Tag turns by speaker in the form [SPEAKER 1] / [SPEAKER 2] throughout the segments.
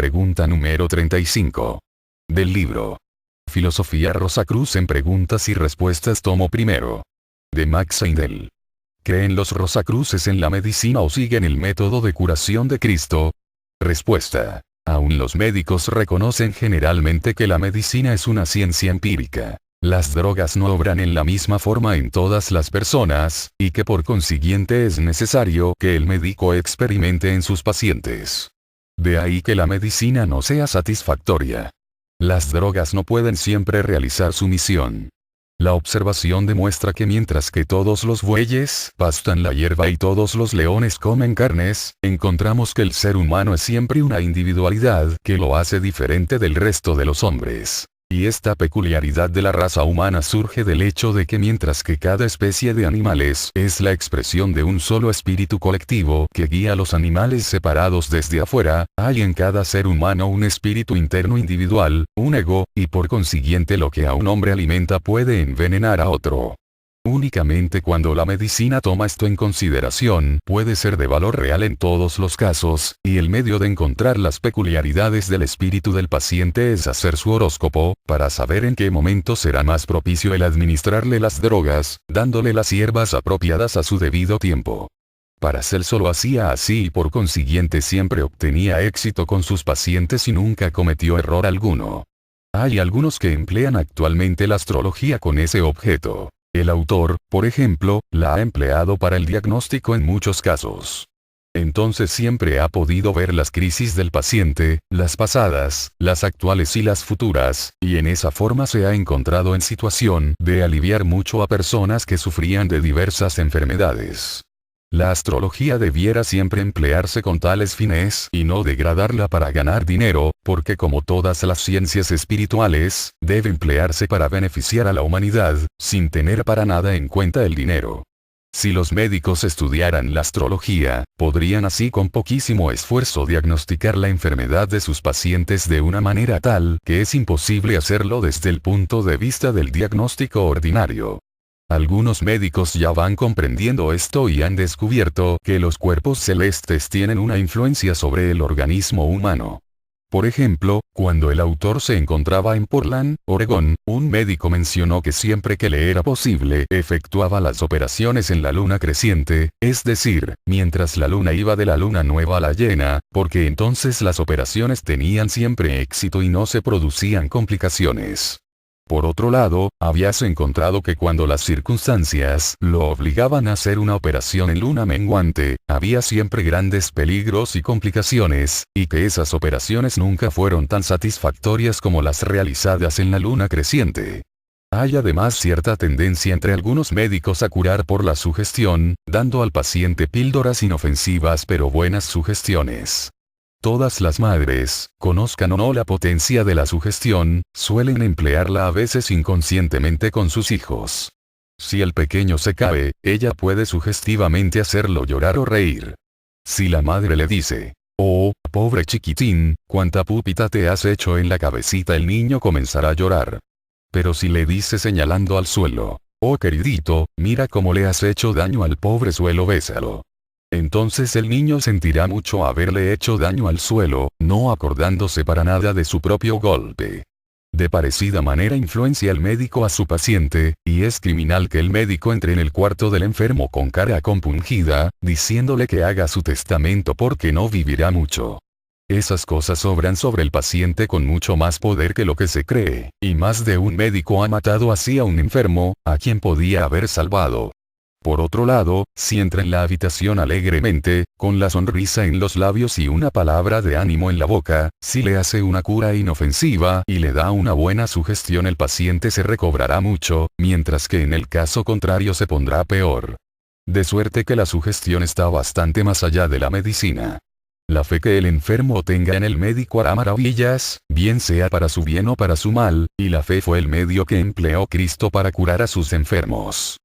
[SPEAKER 1] Pregunta número 35. Del libro Filosofía Rosacruz en preguntas y respuestas tomo primero. De Max Seidel. ¿Creen los Rosacruces en la medicina o siguen el método de curación de Cristo? Respuesta. Aún los médicos reconocen generalmente que la medicina es una ciencia empírica. Las drogas no obran en la misma forma en todas las personas, y que por consiguiente es necesario que el médico experimente en sus pacientes. De ahí que la medicina no sea satisfactoria. Las drogas no pueden siempre realizar su misión. La observación demuestra que mientras que todos los bueyes pastan la hierba y todos los leones comen carnes, encontramos que el ser humano es siempre una individualidad que lo hace diferente del resto de los hombres. Y esta peculiaridad de la raza humana surge del hecho de que mientras que cada especie de animales es la expresión de un solo espíritu colectivo que guía a los animales separados desde afuera, hay en cada ser humano un espíritu interno individual, un ego, y por consiguiente lo que a un hombre alimenta puede envenenar a otro. Únicamente cuando la medicina toma esto en consideración puede ser de valor real en todos los casos, y el medio de encontrar las peculiaridades del espíritu del paciente es hacer su horóscopo, para saber en qué momento será más propicio el administrarle las drogas, dándole las hierbas apropiadas a su debido tiempo. Paracelso lo hacía así y por consiguiente siempre obtenía éxito con sus pacientes y nunca cometió error alguno. Hay algunos que emplean actualmente la astrología con ese objeto. El autor, por ejemplo, la ha empleado para el diagnóstico en muchos casos. Entonces siempre ha podido ver las crisis del paciente, las pasadas, las actuales y las futuras, y en esa forma se ha encontrado en situación de aliviar mucho a personas que sufrían de diversas enfermedades. La astrología debiera siempre emplearse con tales fines y no degradarla para ganar dinero, porque como todas las ciencias espirituales, debe emplearse para beneficiar a la humanidad, sin tener para nada en cuenta el dinero. Si los médicos estudiaran la astrología, podrían así con poquísimo esfuerzo diagnosticar la enfermedad de sus pacientes de una manera tal que es imposible hacerlo desde el punto de vista del diagnóstico ordinario. Algunos médicos ya van comprendiendo esto y han descubierto que los cuerpos celestes tienen una influencia sobre el organismo humano. Por ejemplo, cuando el autor se encontraba en Portland, Oregón, un médico mencionó que siempre que le era posible efectuaba las operaciones en la luna creciente, es decir, mientras la luna iba de la luna nueva a la llena, porque entonces las operaciones tenían siempre éxito y no se producían complicaciones. Por otro lado, habíase encontrado que cuando las circunstancias lo obligaban a hacer una operación en luna menguante, había siempre grandes peligros y complicaciones, y que esas operaciones nunca fueron tan satisfactorias como las realizadas en la luna creciente. Hay además cierta tendencia entre algunos médicos a curar por la sugestión, dando al paciente píldoras inofensivas pero buenas sugestiones. Todas las madres, conozcan o no la potencia de la sugestión, suelen emplearla a veces inconscientemente con sus hijos. Si el pequeño se cae, ella puede sugestivamente hacerlo llorar o reír. Si la madre le dice, «Oh, pobre chiquitín, cuánta pupita te has hecho en la cabecita», el niño comenzará a llorar. Pero si le dice señalando al suelo, «Oh queridito, mira cómo le has hecho daño al pobre suelo, bésalo», entonces el niño sentirá mucho haberle hecho daño al suelo, no acordándose para nada de su propio golpe. De parecida manera influencia el médico a su paciente, y es criminal que el médico entre en el cuarto del enfermo con cara compungida, diciéndole que haga su testamento porque no vivirá mucho. Esas cosas obran sobre el paciente con mucho más poder que lo que se cree, y más de un médico ha matado así a un enfermo, a quien podía haber salvado. Por otro lado, si entra en la habitación alegremente, con la sonrisa en los labios y una palabra de ánimo en la boca, si le hace una cura inofensiva y le da una buena sugestión, el paciente se recobrará mucho, mientras que en el caso contrario se pondrá peor. De suerte que la sugestión está bastante más allá de la medicina. La fe que el enfermo tenga en el médico hará maravillas, bien sea para su bien o para su mal, y la fe fue el medio que empleó Cristo para curar a sus enfermos.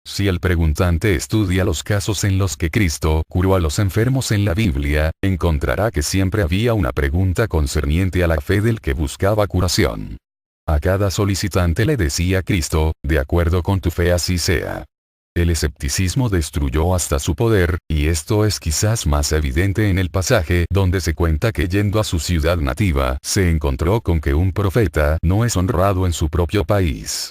[SPEAKER 1] Si el preguntante estudia los casos en los que Cristo curó a los enfermos en la Biblia, encontrará que siempre había una pregunta concerniente a la fe del que buscaba curación. A cada solicitante le decía Cristo, de acuerdo con tu fe así sea. El escepticismo destruyó hasta su poder, y esto es quizás más evidente en el pasaje donde se cuenta que yendo a su ciudad nativa, se encontró con que un profeta no es honrado en su propio país.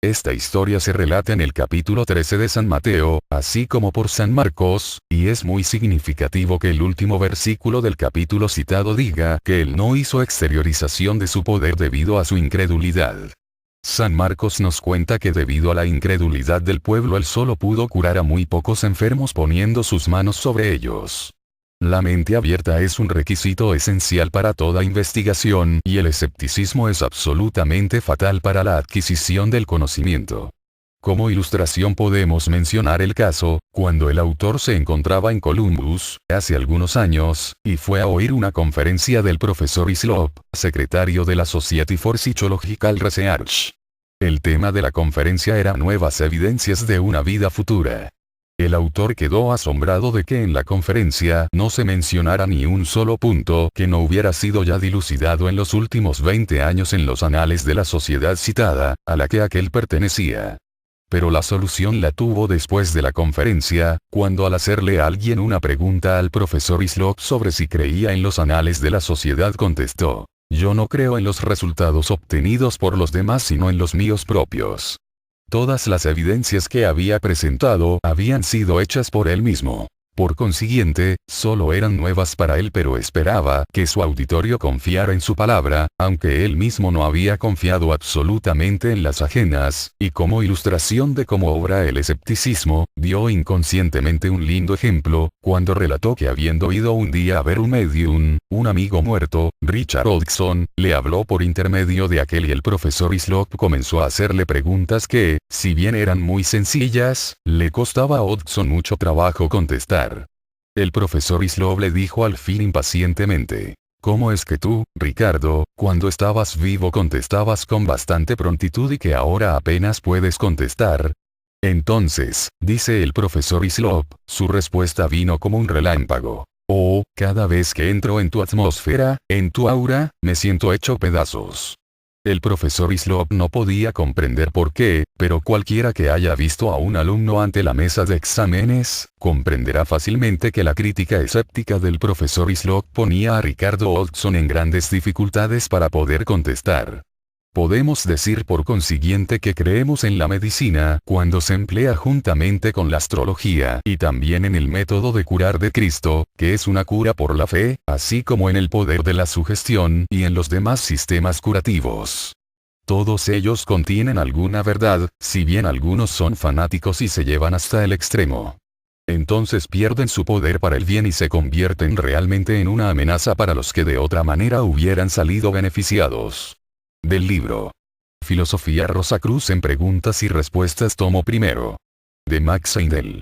[SPEAKER 1] Esta historia se relata en el capítulo 13 de San Mateo, así como por San Marcos, y es muy significativo que el último versículo del capítulo citado diga que él no hizo exteriorización de su poder debido a su incredulidad. San Marcos nos cuenta que debido a la incredulidad del pueblo él solo pudo curar a muy pocos enfermos poniendo sus manos sobre ellos. La mente abierta es un requisito esencial para toda investigación y el escepticismo es absolutamente fatal para la adquisición del conocimiento. Como ilustración podemos mencionar el caso, cuando el autor se encontraba en Columbus, hace algunos años, y fue a oír una conferencia del profesor Hislop, secretario de la Society for Psychological Research. El tema de la conferencia era nuevas evidencias de una vida futura. El autor quedó asombrado de que en la conferencia no se mencionara ni un solo punto que no hubiera sido ya dilucidado en los últimos 20 años en los anales de la sociedad citada, a la que aquel pertenecía. Pero la solución la tuvo después de la conferencia, cuando al hacerle a alguien una pregunta al profesor Hislop sobre si creía en los anales de la sociedad contestó: yo no creo en los resultados obtenidos por los demás sino en los míos propios. Todas las evidencias que había presentado habían sido hechas por él mismo. Por consiguiente, solo eran nuevas para él, pero esperaba que su auditorio confiara en su palabra, aunque él mismo no había confiado absolutamente en las ajenas, y como ilustración de cómo obra el escepticismo, dio inconscientemente un lindo ejemplo, cuando relató que habiendo ido un día a ver un medium, un amigo muerto, Richard Hodgson, le habló por intermedio de aquel y el profesor Hislop comenzó a hacerle preguntas que, si bien eran muy sencillas, le costaba a Hodgson mucho trabajo contestar. El profesor Hislop le dijo al fin impacientemente: ¿cómo es que tú, Ricardo, cuando estabas vivo contestabas con bastante prontitud y que ahora apenas puedes contestar? Entonces, dice el profesor Hislop, su respuesta vino como un relámpago. Oh, cada vez que entro en tu atmósfera, en tu aura, me siento hecho pedazos. El profesor Hislop no podía comprender por qué, pero cualquiera que haya visto a un alumno ante la mesa de exámenes, comprenderá fácilmente que la crítica escéptica del profesor Hislop ponía a Ricardo Hodgson en grandes dificultades para poder contestar. Podemos decir por consiguiente que creemos en la medicina cuando se emplea juntamente con la astrología y también en el método de curar de Cristo, que es una cura por la fe, así como en el poder de la sugestión y en los demás sistemas curativos. Todos ellos contienen alguna verdad, si bien algunos son fanáticos y se llevan hasta el extremo. Entonces pierden su poder para el bien y se convierten realmente en una amenaza para los que de otra manera hubieran salido beneficiados. Del libro Filosofía Rosacruz en preguntas y respuestas tomo primero. De Max Heindel.